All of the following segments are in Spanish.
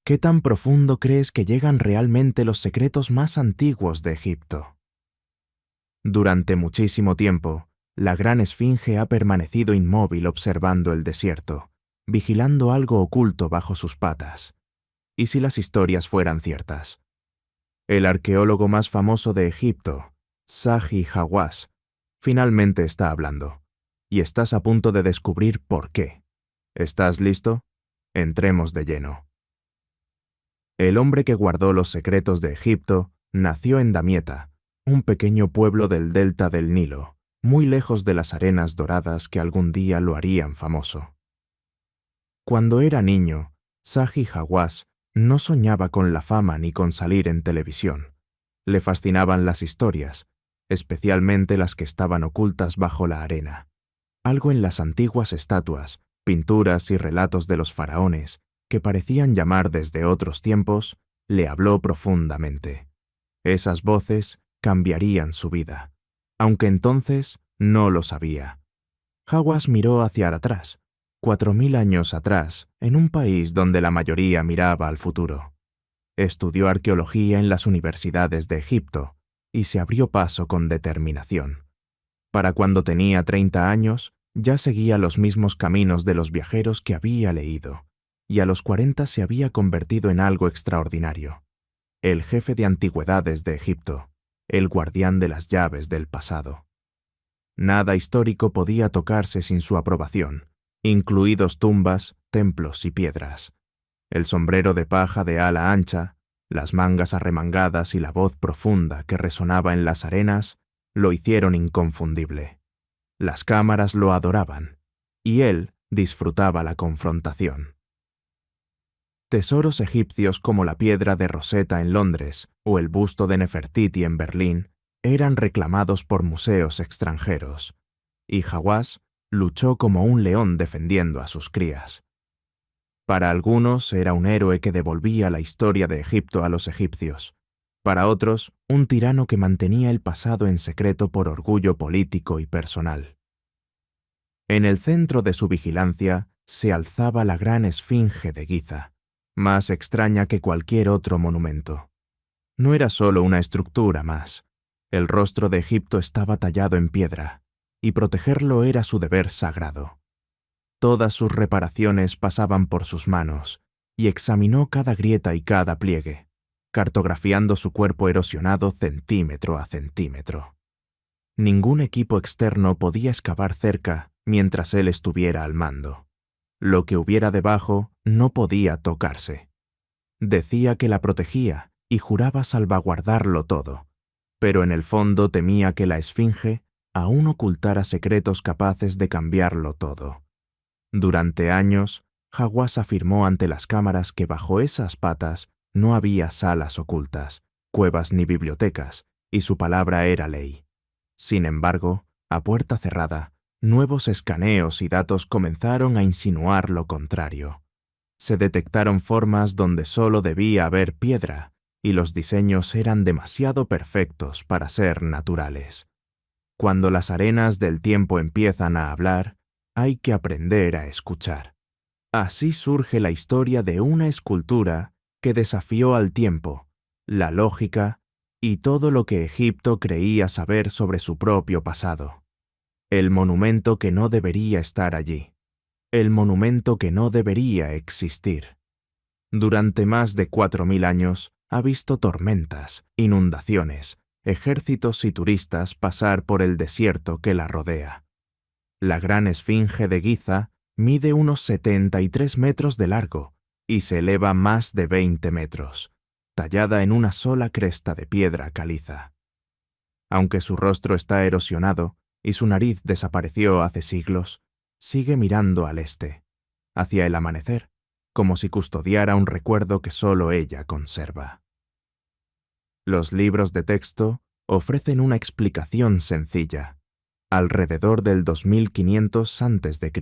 ¿Qué tan profundo crees que llegan realmente los secretos más antiguos de Egipto? Durante muchísimo tiempo, la gran esfinge ha permanecido inmóvil observando el desierto, vigilando algo oculto bajo sus patas. ¿Y si las historias fueran ciertas? El arqueólogo más famoso de Egipto, Zahi Hawass, finalmente está hablando, y estás a punto de descubrir por qué. ¿Estás listo? Entremos de lleno. El hombre que guardó los secretos de Egipto nació en Damieta, un pequeño pueblo del delta del Nilo, muy lejos de las arenas doradas que algún día lo harían famoso. Cuando era niño, Zahi Hawass no soñaba con la fama ni con salir en televisión. Le fascinaban las historias, especialmente las que estaban ocultas bajo la arena. Algo en las antiguas estatuas, pinturas y relatos de los faraones, que parecían llamar desde otros tiempos, le habló profundamente. Esas voces cambiarían su vida, aunque entonces no lo sabía. Hawass miró hacia atrás, 4000 años atrás, en un país donde la mayoría miraba al futuro. Estudió arqueología en las universidades de Egipto y se abrió paso con determinación. Para cuando tenía 30 años, ya seguía los mismos caminos de los viajeros que había leído, y a los 40 se había convertido en algo extraordinario. El jefe de antigüedades de Egipto, el guardián de las llaves del pasado. Nada histórico podía tocarse sin su aprobación, incluidos tumbas, templos y piedras. El sombrero de paja de ala ancha, las mangas arremangadas y la voz profunda que resonaba en las arenas lo hicieron inconfundible. Las cámaras lo adoraban, y él disfrutaba la confrontación. Tesoros egipcios como la piedra de Rosetta en Londres o el busto de Nefertiti en Berlín eran reclamados por museos extranjeros, y Hawass luchó como un león defendiendo a sus crías. Para algunos era un héroe que devolvía la historia de Egipto a los egipcios. Para otros, un tirano que mantenía el pasado en secreto por orgullo político y personal. En el centro de su vigilancia se alzaba la gran esfinge de Giza, más extraña que cualquier otro monumento. No era solo una estructura más. El rostro de Egipto estaba tallado en piedra, y protegerlo era su deber sagrado. Todas sus reparaciones pasaban por sus manos, y examinó cada grieta y cada pliegue, cartografiando su cuerpo erosionado centímetro a centímetro. Ningún equipo externo podía excavar cerca mientras él estuviera al mando. Lo que hubiera debajo no podía tocarse. Decía que la protegía y juraba salvaguardarlo todo, pero en el fondo temía que la esfinge aún ocultara secretos capaces de cambiarlo todo. Durante años, Hawass afirmó ante las cámaras que bajo esas patas no había salas ocultas, cuevas ni bibliotecas, y su palabra era ley. Sin embargo, a puerta cerrada, nuevos escaneos y datos comenzaron a insinuar lo contrario. Se detectaron formas donde solo debía haber piedra, y los diseños eran demasiado perfectos para ser naturales. Cuando las arenas del tiempo empiezan a hablar, hay que aprender a escuchar. Así surge la historia de una escultura que desafió al tiempo, la lógica y todo lo que Egipto creía saber sobre su propio pasado. El monumento que no debería estar allí. El monumento que no debería existir. Durante más de 4000 años ha visto tormentas, inundaciones, ejércitos y turistas pasar por el desierto que la rodea. La gran esfinge de Giza mide unos 73 metros de largo y se eleva más de 20 metros, tallada en una sola cresta de piedra caliza. Aunque su rostro está erosionado y su nariz desapareció hace siglos, sigue mirando al este, hacia el amanecer, como si custodiara un recuerdo que solo ella conserva. Los libros de texto ofrecen una explicación sencilla, alrededor del 2500 a.C.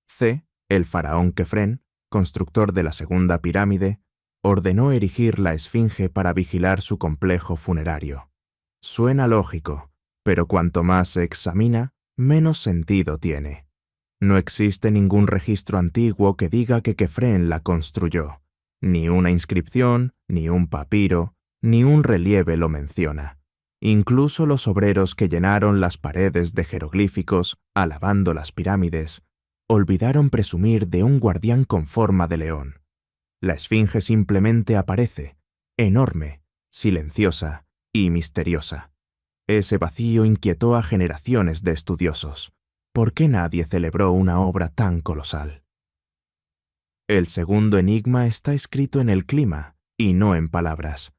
C., el faraón Kefren, constructor de la segunda pirámide, ordenó erigir la esfinge para vigilar su complejo funerario. Suena lógico, pero cuanto más se examina, menos sentido tiene. No existe ningún registro antiguo que diga que Kefren la construyó, Ni una inscripción, ni un papiro, ni un relieve lo menciona. Incluso los obreros que llenaron las paredes de jeroglíficos, alabando las pirámides, olvidaron presumir de un guardián con forma de león. La esfinge simplemente aparece, enorme, silenciosa y misteriosa. Ese vacío inquietó a generaciones de estudiosos. ¿Por qué nadie celebró una obra tan colosal? El segundo enigma está escrito en el clima y no en palabras.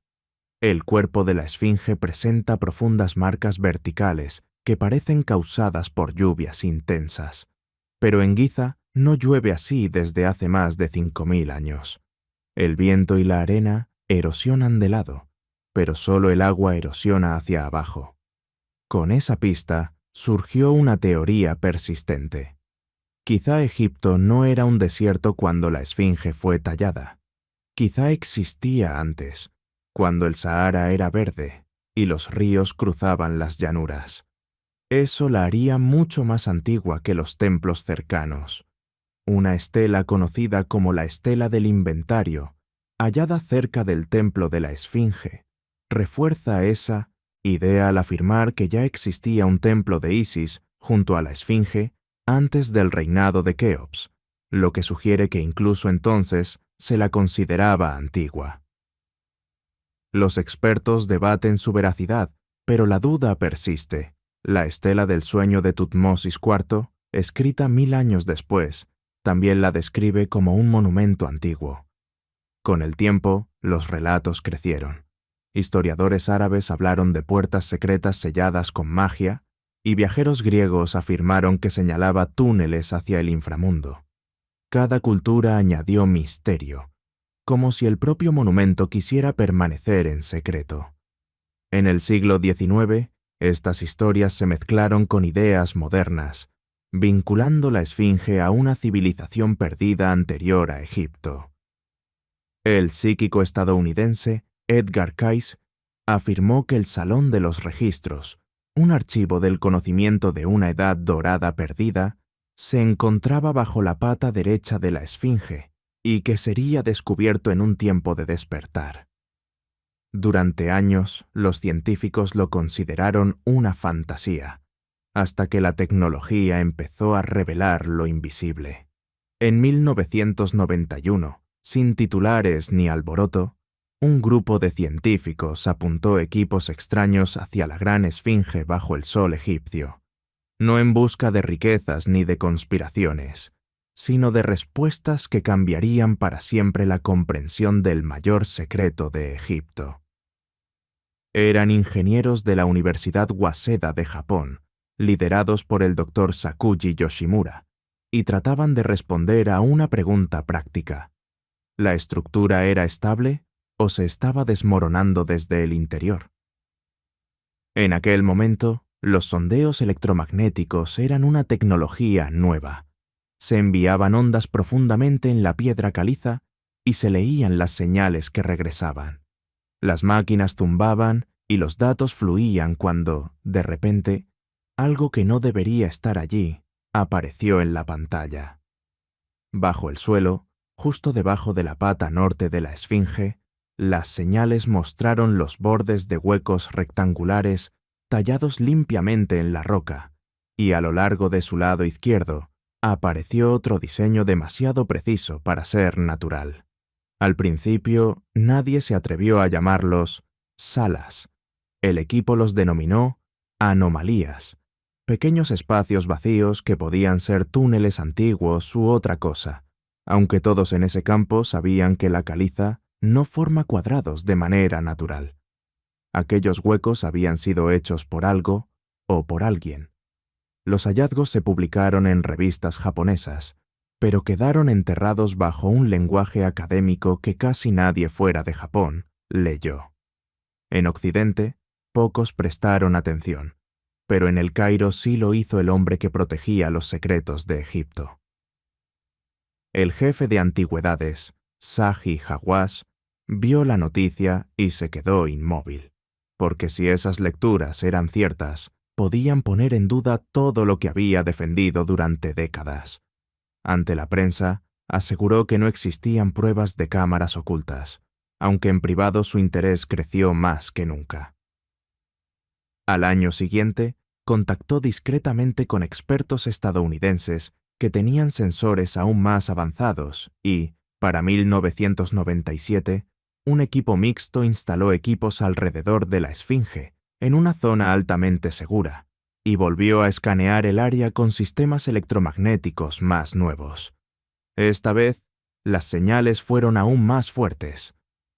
El cuerpo de la esfinge presenta profundas marcas verticales que parecen causadas por lluvias intensas. Pero en Giza no llueve así desde hace más de 5000 años. El viento y la arena erosionan de lado, pero solo el agua erosiona hacia abajo. Con esa pista surgió una teoría persistente. Quizá Egipto no era un desierto cuando la esfinge fue tallada. Quizá existía antes, cuando el Sahara era verde y los ríos cruzaban las llanuras. Eso la haría mucho más antigua que los templos cercanos. Una estela conocida como la Estela del Inventario, hallada cerca del templo de la Esfinge, refuerza esa idea al afirmar que ya existía un templo de Isis junto a la Esfinge antes del reinado de Keops, lo que sugiere que incluso entonces se la consideraba antigua. Los expertos debaten su veracidad, pero la duda persiste. La estela del sueño de Tutmosis IV, escrita 1000 años después, también la describe como un monumento antiguo. Con el tiempo, los relatos crecieron. Historiadores árabes hablaron de puertas secretas selladas con magia, y viajeros griegos afirmaron que señalaba túneles hacia el inframundo. Cada cultura añadió misterio, como si el propio monumento quisiera permanecer en secreto. En el siglo XIX, estas historias se mezclaron con ideas modernas, vinculando la esfinge a una civilización perdida anterior a Egipto. El psíquico estadounidense Edgar Cayce afirmó que el Salón de los Registros, un archivo del conocimiento de una edad dorada perdida, se encontraba bajo la pata derecha de la esfinge y que sería descubierto en un tiempo de despertar. Durante años, los científicos lo consideraron una fantasía, hasta que la tecnología empezó a revelar lo invisible. En 1991, sin titulares ni alboroto, un grupo de científicos apuntó equipos extraños hacia la gran esfinge bajo el sol egipcio, no en busca de riquezas ni de conspiraciones, sino de respuestas que cambiarían para siempre la comprensión del mayor secreto de Egipto. Eran ingenieros de la Universidad Waseda de Japón, liderados por el Dr. Sakuji Yoshimura, y trataban de responder a una pregunta práctica. ¿La estructura era estable o se estaba desmoronando desde el interior? En aquel momento, los sondeos electromagnéticos eran una tecnología nueva. Se enviaban ondas profundamente en la piedra caliza y se leían las señales que regresaban. Las máquinas zumbaban y los datos fluían cuando, de repente, algo que no debería estar allí apareció en la pantalla. Bajo el suelo, justo debajo de la pata norte de la esfinge, las señales mostraron los bordes de huecos rectangulares tallados limpiamente en la roca, y a lo largo de su lado izquierdo apareció otro diseño demasiado preciso para ser natural. Al principio, nadie se atrevió a llamarlos salas. El equipo los denominó anomalías, pequeños espacios vacíos que podían ser túneles antiguos u otra cosa, aunque todos en ese campo sabían que la caliza no forma cuadrados de manera natural. Aquellos huecos habían sido hechos por algo o por alguien. Los hallazgos se publicaron en revistas japonesas, pero quedaron enterrados bajo un lenguaje académico que casi nadie fuera de Japón leyó. En Occidente, pocos prestaron atención, pero en el Cairo sí lo hizo el hombre que protegía los secretos de Egipto. El jefe de antigüedades, Zahi Hawass, vio la noticia y se quedó inmóvil, porque si esas lecturas eran ciertas, podían poner en duda todo lo que había defendido durante décadas. Ante la prensa, aseguró que no existían pruebas de cámaras ocultas, aunque en privado su interés creció más que nunca. Al año siguiente, contactó discretamente con expertos estadounidenses que tenían sensores aún más avanzados y, para 1997, un equipo mixto instaló equipos alrededor de la Esfinge, en una zona altamente segura, y volvió a escanear el área con sistemas electromagnéticos más nuevos. Esta vez, las señales fueron aún más fuertes.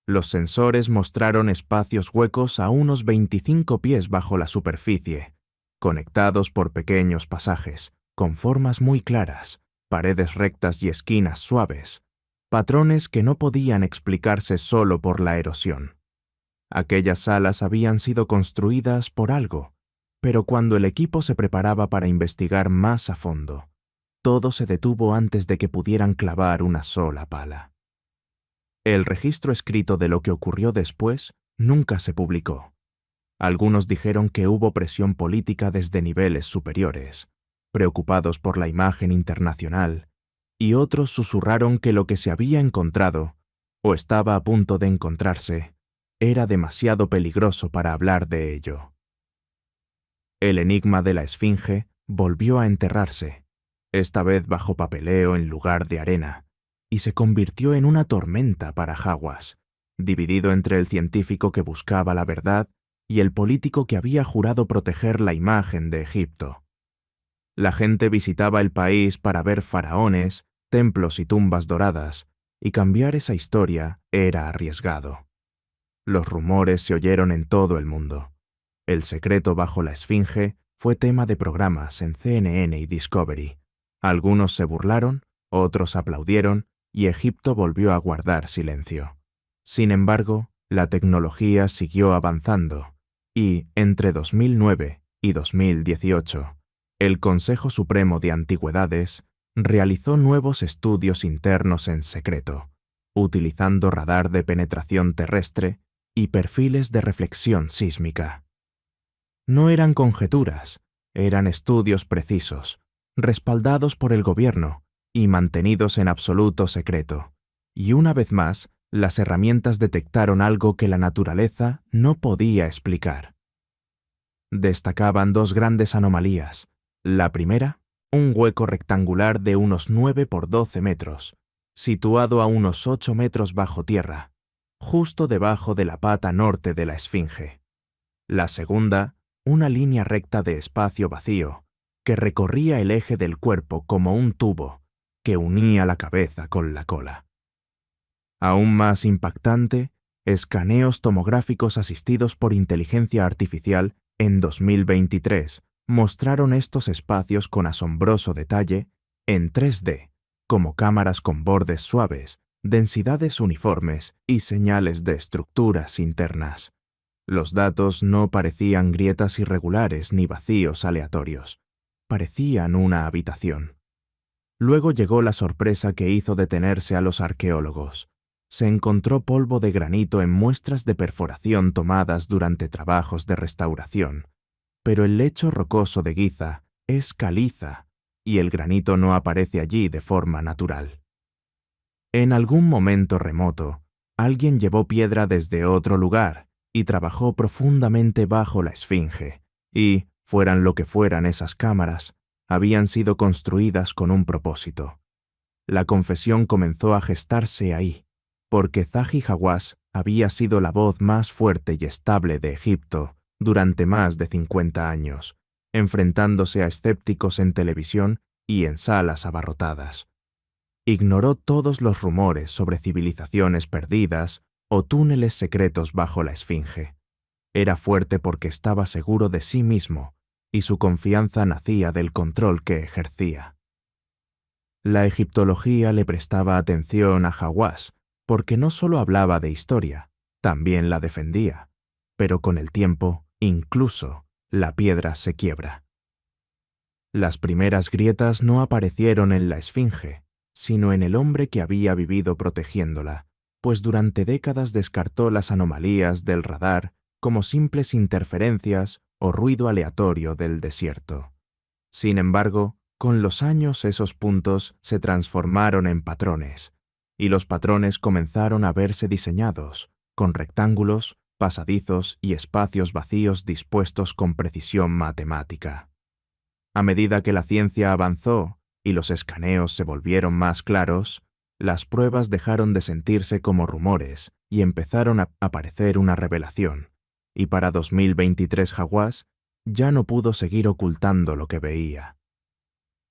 Los sensores mostraron espacios huecos a unos 25 pies bajo la superficie, conectados por pequeños pasajes, con formas muy claras, paredes rectas y esquinas suaves, patrones que no podían explicarse solo por la erosión. Aquellas salas habían sido construidas por algo, pero cuando el equipo se preparaba para investigar más a fondo, todo se detuvo antes de que pudieran clavar una sola pala. El registro escrito de lo que ocurrió después nunca se publicó. Algunos dijeron que hubo presión política desde niveles superiores, preocupados por la imagen internacional, y otros susurraron que lo que se había encontrado, o estaba a punto de encontrarse, era demasiado peligroso para hablar de ello. El enigma de la Esfinge volvió a enterrarse, esta vez bajo papeleo en lugar de arena, y se convirtió en una tormenta para Hawass, dividido entre el científico que buscaba la verdad y el político que había jurado proteger la imagen de Egipto. La gente visitaba el país para ver faraones, templos y tumbas doradas, y cambiar esa historia era arriesgado. Los rumores se oyeron en todo el mundo. El secreto bajo la Esfinge fue tema de programas en CNN y Discovery. Algunos se burlaron, otros aplaudieron, y Egipto volvió a guardar silencio. Sin embargo, la tecnología siguió avanzando, y entre 2009 y 2018, el Consejo Supremo de Antigüedades realizó nuevos estudios internos en secreto, utilizando radar de penetración terrestre y perfiles de reflexión sísmica. No eran conjeturas, eran estudios precisos, respaldados por el gobierno y mantenidos en absoluto secreto. Y una vez más, las herramientas detectaron algo que la naturaleza no podía explicar. Destacaban dos grandes anomalías. La primera, un hueco rectangular de unos 9 por 12 metros, situado a unos 8 metros bajo tierra, justo debajo de la pata norte de la Esfinge. La segunda, una línea recta de espacio vacío, que recorría el eje del cuerpo como un tubo, que unía la cabeza con la cola. Aún más impactante, escaneos tomográficos asistidos por inteligencia artificial en 2023 mostraron estos espacios con asombroso detalle en 3D, como cámaras con bordes suaves, densidades uniformes y señales de estructuras internas. Los datos no parecían grietas irregulares ni vacíos aleatorios. Parecían una habitación. Luego llegó la sorpresa que hizo detenerse a los arqueólogos. Se encontró polvo de granito en muestras de perforación tomadas durante trabajos de restauración, pero el lecho rocoso de Giza es caliza y el granito no aparece allí de forma natural. En algún momento remoto, alguien llevó piedra desde otro lugar y trabajó profundamente bajo la Esfinge, y, fueran lo que fueran esas cámaras, habían sido construidas con un propósito. La confesión comenzó a gestarse ahí, porque Zahi Hawass había sido la voz más fuerte y estable de Egipto durante más de 50 años, enfrentándose a escépticos en televisión y en salas abarrotadas. Ignoró todos los rumores sobre civilizaciones perdidas o túneles secretos bajo la Esfinge. Era fuerte porque estaba seguro de sí mismo y su confianza nacía del control que ejercía. La egiptología le prestaba atención a Hawass porque no solo hablaba de historia, también la defendía, pero con el tiempo, incluso, la piedra se quiebra. Las primeras grietas no aparecieron en la Esfinge, sino en el hombre que había vivido protegiéndola, pues durante décadas descartó las anomalías del radar como simples interferencias o ruido aleatorio del desierto. Sin embargo, Con los años esos puntos se transformaron en patrones, y los patrones comenzaron a verse diseñados, con rectángulos, pasadizos y espacios vacíos dispuestos con precisión matemática. A medida que la ciencia avanzó y los escaneos se volvieron más claros, las pruebas dejaron de sentirse como rumores y empezaron a aparecer una revelación, y para 2023 Hawass ya no pudo seguir ocultando lo que veía.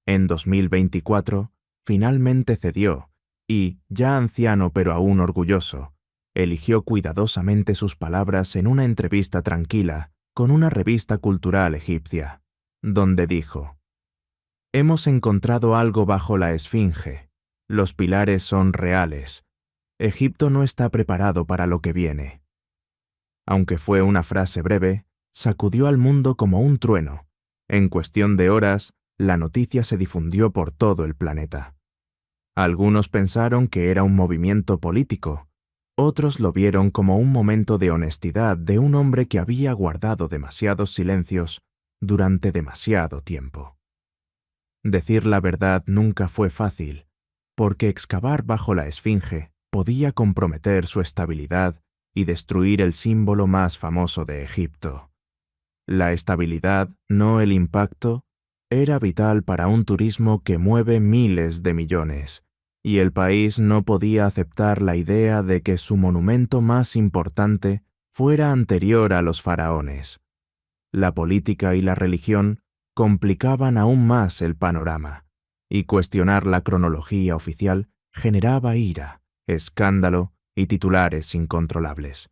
En 2024, finalmente cedió y, ya anciano pero aún orgulloso, eligió cuidadosamente sus palabras en una entrevista tranquila con una revista cultural egipcia, donde dijo: «Hemos encontrado algo bajo la esfinge. Los pilares son reales. Egipto no está preparado para lo que viene». Aunque fue una frase breve, sacudió al mundo como un trueno. En cuestión de horas, la noticia se difundió por todo el planeta. Algunos pensaron que era un movimiento político, otros lo vieron como un momento de honestidad de un hombre que había guardado demasiados silencios durante demasiado tiempo. Decir la verdad nunca fue fácil, porque excavar bajo la esfinge podía comprometer su estabilidad y destruir el símbolo más famoso de Egipto. La estabilidad, no el impacto, era vital para un turismo que mueve miles de millones, y el país no podía aceptar la idea de que su monumento más importante fuera anterior a los faraones. La política y la religión complicaban aún más el panorama, y cuestionar la cronología oficial generaba ira, escándalo y titulares incontrolables.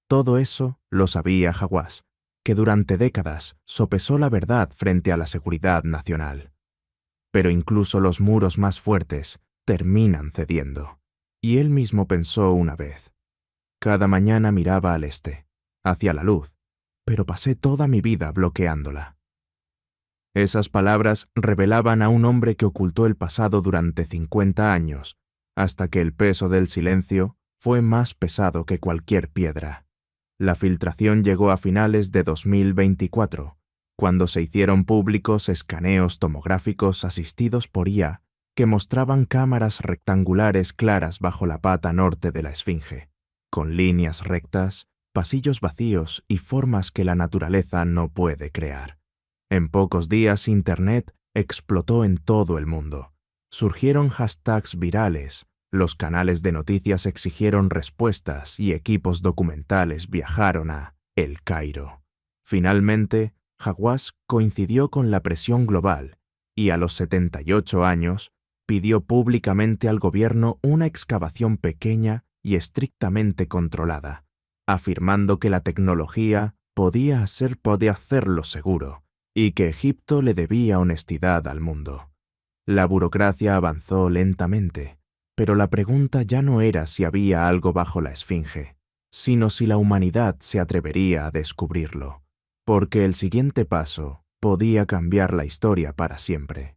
Todo eso lo sabía Hawass, que durante décadas sopesó la verdad frente a la seguridad nacional. Pero incluso los muros más fuertes terminan cediendo, y él mismo pensó una vez: «Cada mañana miraba al este, hacia la luz, pero pasé toda mi vida bloqueándola». Esas palabras revelaban a un hombre que ocultó el pasado durante 50 años, hasta que el peso del silencio fue más pesado que cualquier piedra. La filtración llegó a finales de 2024, cuando se hicieron públicos escaneos tomográficos asistidos por IA que mostraban cámaras rectangulares claras bajo la pata norte de la esfinge, con líneas rectas, pasillos vacíos y formas que la naturaleza no puede crear. En pocos días Internet explotó en todo el mundo. Surgieron hashtags virales, los canales de noticias exigieron respuestas y equipos documentales viajaron a El Cairo. Finalmente, Hawass coincidió con la presión global y a los 78 años pidió públicamente al gobierno una excavación pequeña y estrictamente controlada, afirmando que la tecnología podía hacerlo seguro y que Egipto le debía honestidad al mundo. La burocracia avanzó lentamente, pero la pregunta ya no era si había algo bajo la esfinge, sino si la humanidad se atrevería a descubrirlo, porque el siguiente paso podía cambiar la historia para siempre.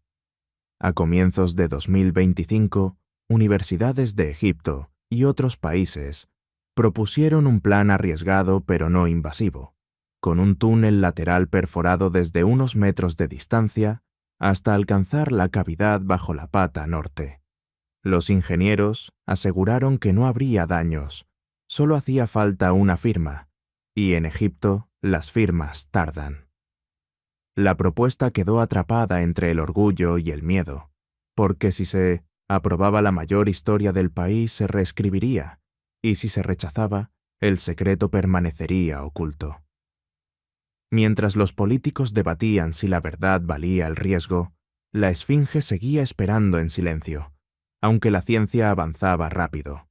A comienzos de 2025, universidades de Egipto y otros países propusieron un plan arriesgado pero no invasivo, con un túnel lateral perforado desde unos metros de distancia hasta alcanzar la cavidad bajo la pata norte. Los ingenieros aseguraron que no habría daños, solo hacía falta una firma, y en Egipto las firmas tardan. La propuesta quedó atrapada entre el orgullo y el miedo, porque si se aprobaba la mayor historia del país se reescribiría, y si se rechazaba, el secreto permanecería oculto. Mientras los políticos debatían si la verdad valía el riesgo, la esfinge seguía esperando en silencio, aunque la ciencia avanzaba rápido.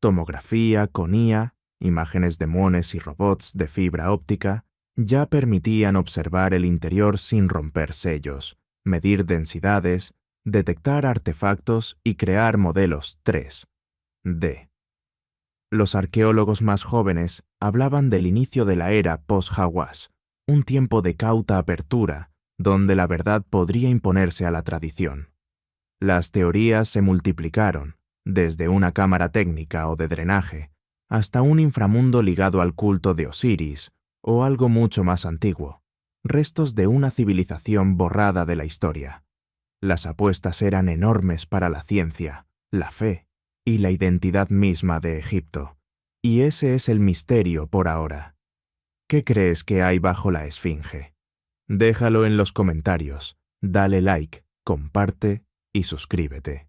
Tomografía con IA, imágenes de muones y robots de fibra óptica, ya permitían observar el interior sin romper sellos, medir densidades, detectar artefactos y crear modelos 3D. Los arqueólogos más jóvenes hablaban del inicio de la era post-Hawass, un tiempo de cauta apertura, donde la verdad podría imponerse a la tradición. Las teorías se multiplicaron, desde una cámara técnica o de drenaje, hasta un inframundo ligado al culto de Osiris, o algo mucho más antiguo, restos de una civilización borrada de la historia. Las apuestas eran enormes para la ciencia, la fe y la identidad misma de Egipto. Y ese es el misterio por ahora. ¿Qué crees que hay bajo la esfinge? Déjalo en los comentarios, dale like, comparte y suscríbete.